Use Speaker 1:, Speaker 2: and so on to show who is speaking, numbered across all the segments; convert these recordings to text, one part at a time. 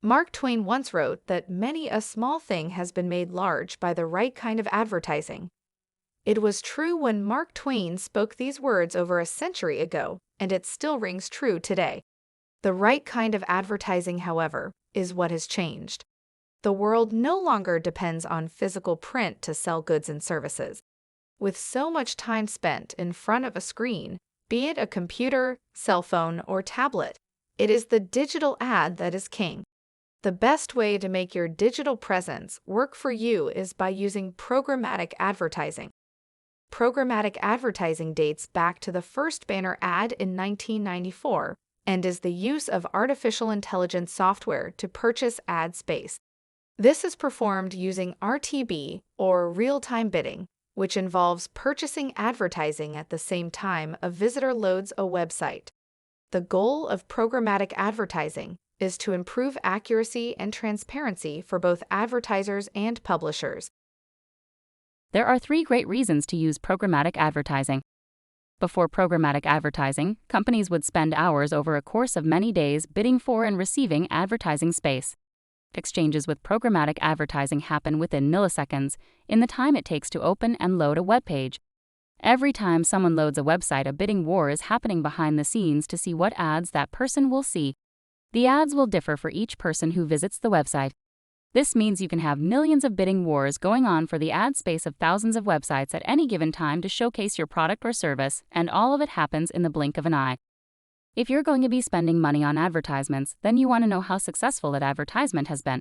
Speaker 1: Mark Twain once wrote that many a small thing has been made large by the right kind of advertising. It was true when Mark Twain spoke these words over a century ago, and it still rings true today. The right kind of advertising, however, is what has changed. The world no longer depends on physical print to sell goods and services. With so much time spent in front of a screen, be it a computer, cell phone, or tablet, it is the digital ad that is king. The best way to make your digital presence work for you is by using programmatic advertising. Programmatic advertising dates back to the first banner ad in 1994 and is the use of artificial intelligence software to purchase ad space. This is performed using RTB, or real-time bidding, which involves purchasing advertising at the same time a visitor loads a website. The goal of programmatic advertising is to improve accuracy and transparency for both advertisers and publishers.
Speaker 2: There are 3 great reasons to use programmatic advertising. Before programmatic advertising, companies would spend hours over a course of many days bidding for and receiving advertising space. Exchanges with programmatic advertising happen within milliseconds, in the time it takes to open and load a web page. Every time someone loads a website, a bidding war is happening behind the scenes to see what ads that person will see. The ads will differ for each person who visits the website. This means you can have millions of bidding wars going on for the ad space of thousands of websites at any given time to showcase your product or service, and all of it happens in the blink of an eye. If you're going to be spending money on advertisements, then you want to know how successful that advertisement has been.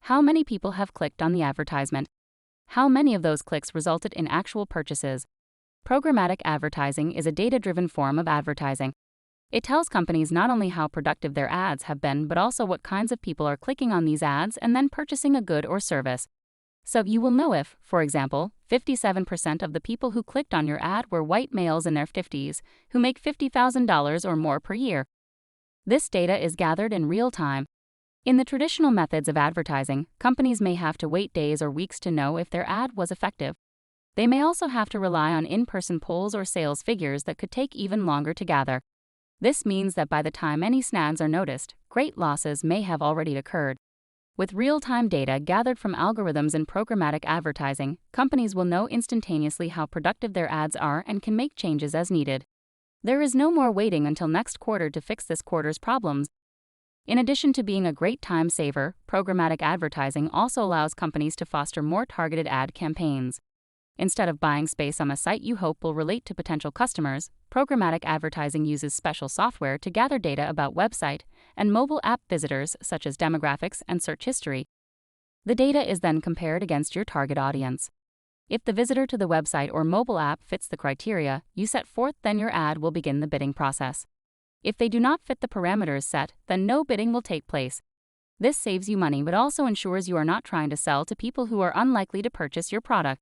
Speaker 2: How many people have clicked on the advertisement? How many of those clicks resulted in actual purchases? Programmatic advertising is a data-driven form of advertising. It tells companies not only how productive their ads have been, but also what kinds of people are clicking on these ads and then purchasing a good or service. So you will know if, for example, 57% of the people who clicked on your ad were white males in their 50s who make $50,000 or more per year. This data is gathered in real time. In the traditional methods of advertising, companies may have to wait days or weeks to know if their ad was effective. They may also have to rely on in-person polls or sales figures that could take even longer to gather. This means that by the time any snags are noticed, great losses may have already occurred. With real-time data gathered from algorithms in programmatic advertising, companies will know instantaneously how productive their ads are and can make changes as needed. There is no more waiting until next quarter to fix this quarter's problems. In addition to being a great time saver, programmatic advertising also allows companies to foster more targeted ad campaigns. Instead of buying space on a site you hope will relate to potential customers, programmatic advertising uses special software to gather data about website and mobile app visitors such as demographics and search history. The data is then compared against your target audience. If the visitor to the website or mobile app fits the criteria you set forth, then your ad will begin the bidding process. If they do not fit the parameters set, then no bidding will take place. This saves you money but also ensures you are not trying to sell to people who are unlikely to purchase your product.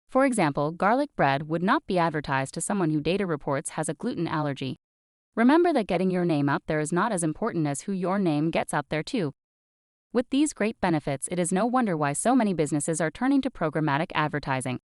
Speaker 2: For example, garlic bread would not be advertised to someone who data reports has a gluten allergy. Remember that getting your name out there is not as important as who your name gets out there too. With these great benefits, it is no wonder why so many businesses are turning to programmatic advertising.